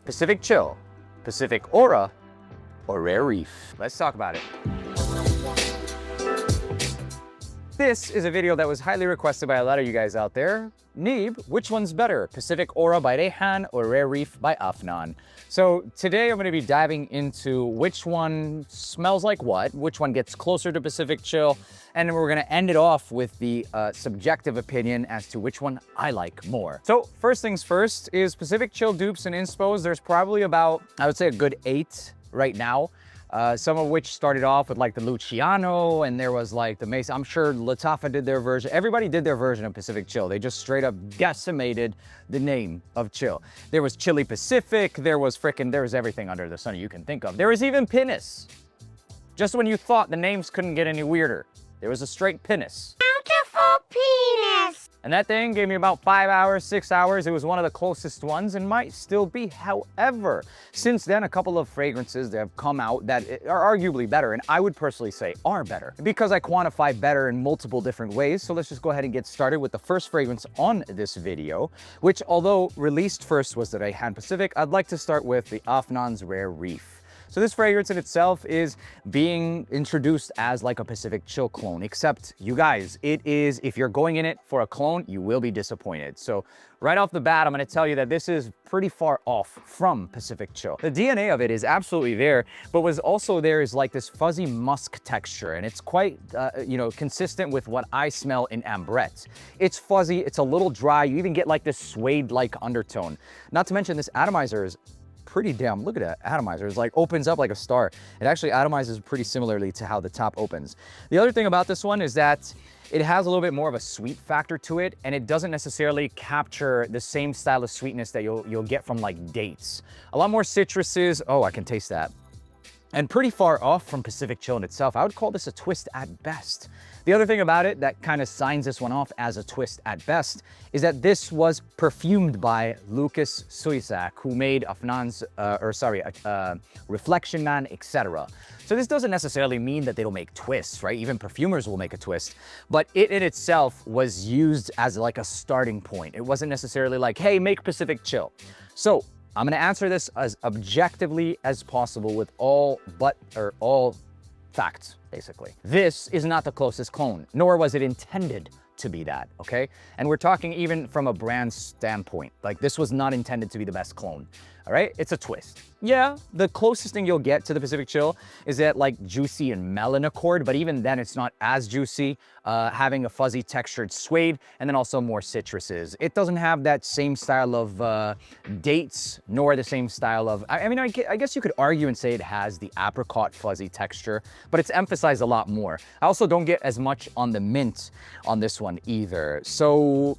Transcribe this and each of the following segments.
Pacific Chill, Pacific Aura, or Rare Reef? Let's talk about it. This is a video that was highly requested by a lot of you guys out there. Neeb, which one's better, Pacific Aura by Rayhaan or Rare Reef by Afnan? So today I'm going to be diving into which one smells like what, which one gets closer to Pacific Chill, and then we're going to end it off with the subjective opinion as to which one I like more. So first things first is Pacific Chill dupes and inspos. There's probably about, I would say, a good 8 right now. Some of which started off with like the Luciano, and there was like the Mesa. I'm sure Latafa did their version. Everybody did their version of Pacific Chill. They just straight up decimated the name of Chill. There was Chili Pacific. There was everything under the sun you can think of. There was even Pinus. Just when you thought the names couldn't get any weirder, there was a straight Pinus. Beautiful penis. And that thing gave me about 5 hours, 6 hours. It was one of the closest ones and might still be. However, since then, a couple of fragrances that have come out that are arguably better, and I would personally say are better, because I quantify better in multiple different ways. So let's just go ahead and get started with the first fragrance on this video, which, although released first was the Rayhaan Pacific, I'd like to start with the Afnan's Rare Reef. So this fragrance in itself is being introduced as like a Pacific Chill clone, except you guys, it is, if you're going in it for a clone, you will be disappointed. So right off the bat, I'm gonna tell you that this is pretty far off from Pacific Chill. The DNA of it is absolutely there, but what's also there is like this fuzzy musk texture, and it's quite, consistent with what I smell in ambrette. It's fuzzy, it's a little dry, you even get like this suede-like undertone. Not to mention this atomizer is pretty damn, look at that atomizer. It's like opens up like a star. It actually atomizes pretty similarly to how the top opens. The other thing about this one is that it has a little bit more of a sweet factor to it, and it doesn't necessarily capture the same style of sweetness that you'll get from like dates. A lot more citruses. Oh, I can taste that. And pretty far off from Pacific Chill in itself. I would call this a twist at best. The other thing about it that kind of signs this one off as a twist at best is that this was perfumed by Lucas Suisak, who made Afnan's, Reflection Man, etc. So this doesn't necessarily mean that they don't make twists, right? Even perfumers will make a twist, but it in itself was used as like a starting point. It wasn't necessarily like, hey, make Pacific Chill. So I'm gonna answer this as objectively as possible with all facts, basically. This is not the closest clone, nor was it intended to be that, okay? And we're talking even from a brand standpoint. Like, this was not intended to be the best clone, all right? It's a twist. Yeah, the closest thing you'll get to the Pacific Chill is that like juicy and melon accord, but even then it's not as juicy, having a fuzzy textured suede, and then also more citruses. It doesn't have that same style of dates, nor the same style of, I guess you could argue and say it has the apricot fuzzy texture, but it's emphasized a lot more. I also don't get as much on the mint on this one either. So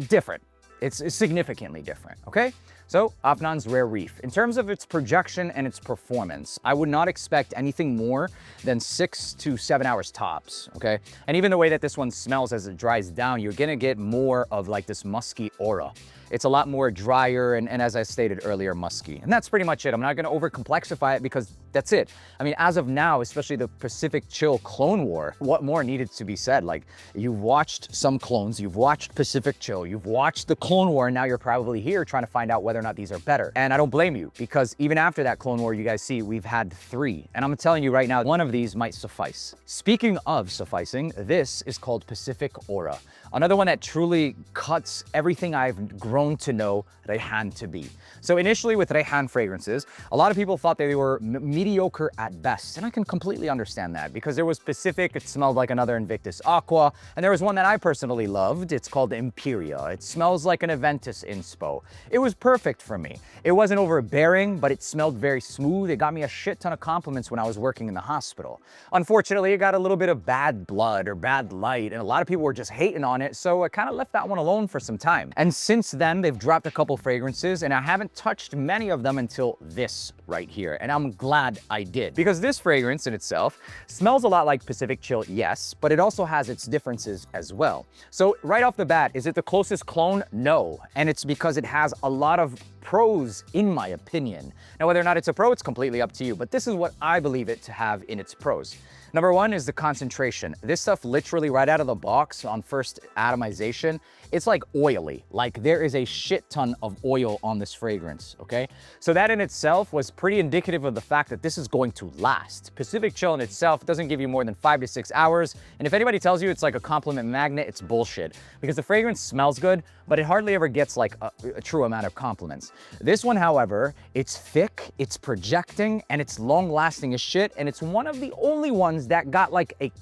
different. It's significantly different, okay? So Afnan's Rare Reef. In terms of its projection and its performance, I would not expect anything more than 6 to 7 hours tops, okay? And even the way that this one smells as it dries down, you're gonna get more of like this musky aura. It's a lot more drier and as I stated earlier, musky. And that's pretty much it. I'm not gonna over complexify it because that's it. I mean, as of now, especially the Pacific Chill Clone War, what more needed to be said? Like, you've watched some clones, you've watched Pacific Chill, you've watched the Clone War, and now you're probably here trying to find out whether or not these are better. And I don't blame you, because even after that Clone War, you guys see we've had 3. And I'm telling you right now, one of these might suffice. Speaking of sufficing, this is called Pacific Aura. Another one that truly cuts everything I've grown to know Rayhaan to be. So initially with Rayhaan fragrances, a lot of people thought they were mediocre at best. And I can completely understand that, because there was Pacific, it smelled like another Invictus Aqua. And there was one that I personally loved. It's called Imperia. It smells like an Aventus inspo. It was perfect for me. It wasn't overbearing, but it smelled very smooth. It got me a shit ton of compliments when I was working in the hospital. Unfortunately, it got a little bit of bad blood or bad light, and a lot of people were just hating on it. So I kind of left that one alone for some time. And since then, they've dropped a couple fragrances, and I haven't touched many of them until this right here. And I'm glad I did, because this fragrance in itself smells a lot like Pacific Chill, yes, but it also has its differences as well. So right off the bat, is it the closest clone? No. And it's because it has a lot of pros, in my opinion. Now, whether or not it's a pro, it's completely up to you, but this is what I believe it to have in its pros. Number one is the concentration. This stuff literally right out of the box on first atomization, it's like oily. Like there is a shit ton of oil on this fragrance, okay? So that in itself was pretty indicative of the fact that this is going to last. Pacific Chill in itself doesn't give you more than 5 to 6 hours. And if anybody tells you it's like a compliment magnet, it's bullshit. Because the fragrance smells good, but it hardly ever gets like a true amount of compliments. This one, however, it's thick, it's projecting, and it's long lasting as shit. And it's one of the only ones that got like a,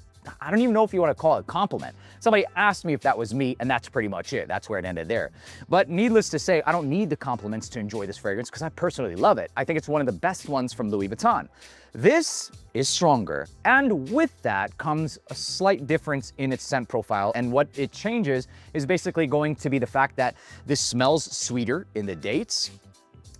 I don't even know if you want to call it a compliment. Somebody asked me if that was me, and that's pretty much it. That's where it ended there. But needless to say, I don't need the compliments to enjoy this fragrance because I personally love it. I think it's one of the best ones from Louis Vuitton. This is stronger, and with that comes a slight difference in its scent profile, and what it changes is basically going to be the fact that this smells sweeter in the dates.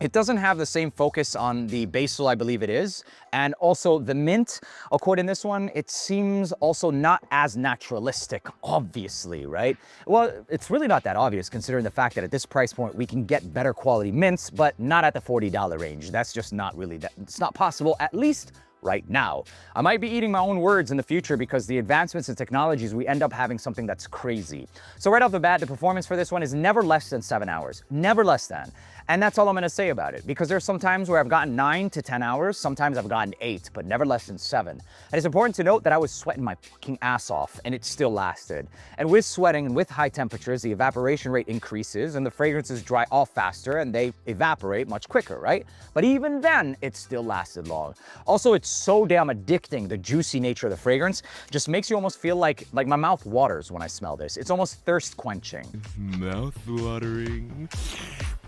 It doesn't have the same focus on the basil, I believe it is, and also the mint. According to this one, it seems also not as naturalistic, obviously, right? Well, it's really not that obvious considering the fact that at this price point, we can get better quality mints, but not at the $40 range. That's just not really, it's not possible, at least right now. I might be eating my own words in the future because the advancements in technologies, we end up having something that's crazy. So right off the bat, the performance for this one is never less than 7 hours, never less than. And that's all I'm gonna say about it, because there's some times where I've gotten 9 to 10 hours, sometimes I've gotten 8, but never less than 7. And it's important to note that I was sweating my fucking ass off and it still lasted. And with sweating and with high temperatures, the evaporation rate increases and the fragrances dry off faster and they evaporate much quicker, right? But even then, it still lasted long. Also, it's so damn addicting. The juicy nature of the fragrance just makes you almost feel like my mouth waters when I smell this. It's almost thirst quenching. Mouth watering.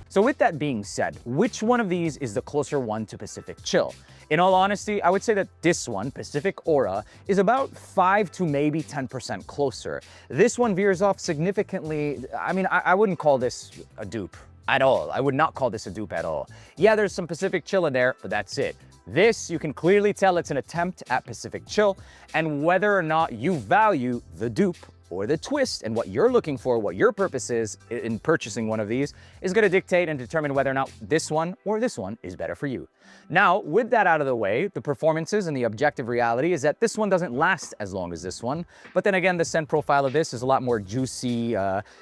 So with that being said, which one of these is the closer one to Pacific Chill? In all honesty, I would say that this one, Pacific Aura, is about 5 to maybe 10% closer. This one veers off significantly. I mean, I wouldn't call this a dupe at all. I would not call this a dupe at all. Yeah, there's some Pacific Chill in there, but that's it. This, you can clearly tell it's an attempt at Pacific Chill, and whether or not you value the dupe or the twist and what you're looking for, what your purpose is in purchasing one of these, is gonna dictate and determine whether or not this one or this one is better for you. Now, with that out of the way, the performances and the objective reality is that this one doesn't last as long as this one. But then again, the scent profile of this is a lot more juicy.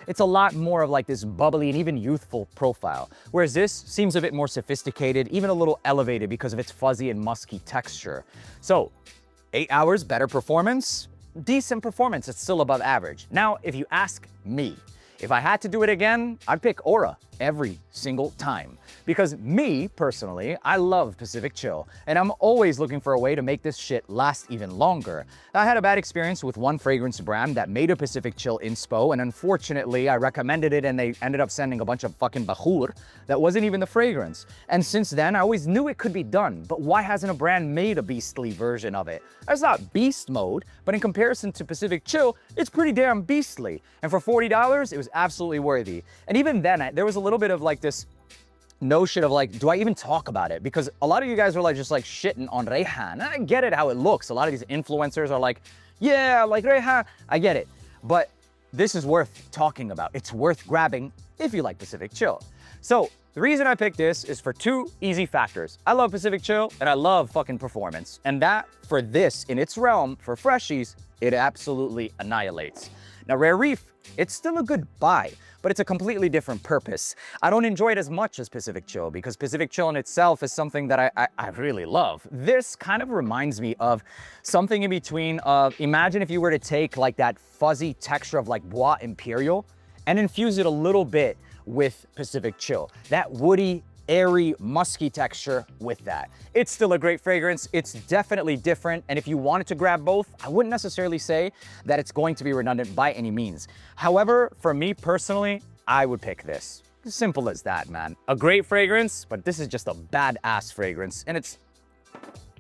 It's a lot more of like this bubbly and even youthful profile. Whereas this seems a bit more sophisticated, even a little elevated because of its fuzzy and musky texture. So 8 hours, better performance, decent performance. It's still above average. Now, if you ask me, if I had to do it again, I'd pick Aura every single time. Because me, personally, I love Pacific Chill, and I'm always looking for a way to make this shit last even longer. I had a bad experience with one fragrance brand that made a Pacific Chill inspo, and unfortunately, I recommended it and they ended up sending a bunch of fucking bahur that wasn't even the fragrance. And since then, I always knew it could be done, but why hasn't a brand made a beastly version of it? It's not beast mode, but in comparison to Pacific Chill, it's pretty damn beastly. And for $40, it was absolutely worthy. And even then, there was a little bit of like this notion of like, do I even talk about it? Because a lot of you guys are like just like shitting on Rayhaan. And I get it how it looks. A lot of these influencers are like, yeah, like Rayhaan. I get it. But this is worth talking about. It's worth grabbing if you like Pacific Chill. So the reason I picked this is for 2 easy factors. I love Pacific Chill and I love fucking performance. And that, for this in its realm, for freshies, it absolutely annihilates. Now, Rare Reef, it's still a good buy, but it's a completely different purpose. I don't enjoy it as much as Pacific Chill because Pacific Chill in itself is something that I really love. This kind of reminds me of something in between of, imagine if you were to take like that fuzzy texture of like Bois Imperial and infuse it a little bit with Pacific Chill. That woody, airy, musky texture with that. It's still a great fragrance. It's definitely different. And if you wanted to grab both, I wouldn't necessarily say that it's going to be redundant by any means. However, for me personally, I would pick this. Simple as that, man. A great fragrance, but this is just a badass fragrance. And it's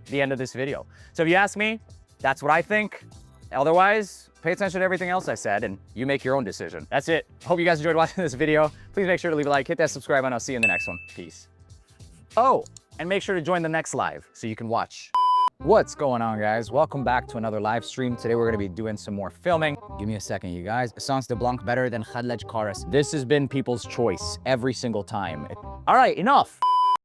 the end of this video. So if you ask me, that's what I think. Otherwise, pay attention to everything else I said and you make your own decision. That's it. Hope you guys enjoyed watching this video. Please make sure to leave a like, hit that subscribe button. I'll see you in the next one. Peace. Oh, and make sure to join the next live so you can watch. What's going on, guys? Welcome back to another live stream. Today we're gonna be doing some more filming. Give me a second, you guys. Essence de Blanc better than Khadlej Karas. This has been people's choice every single time. All right, enough.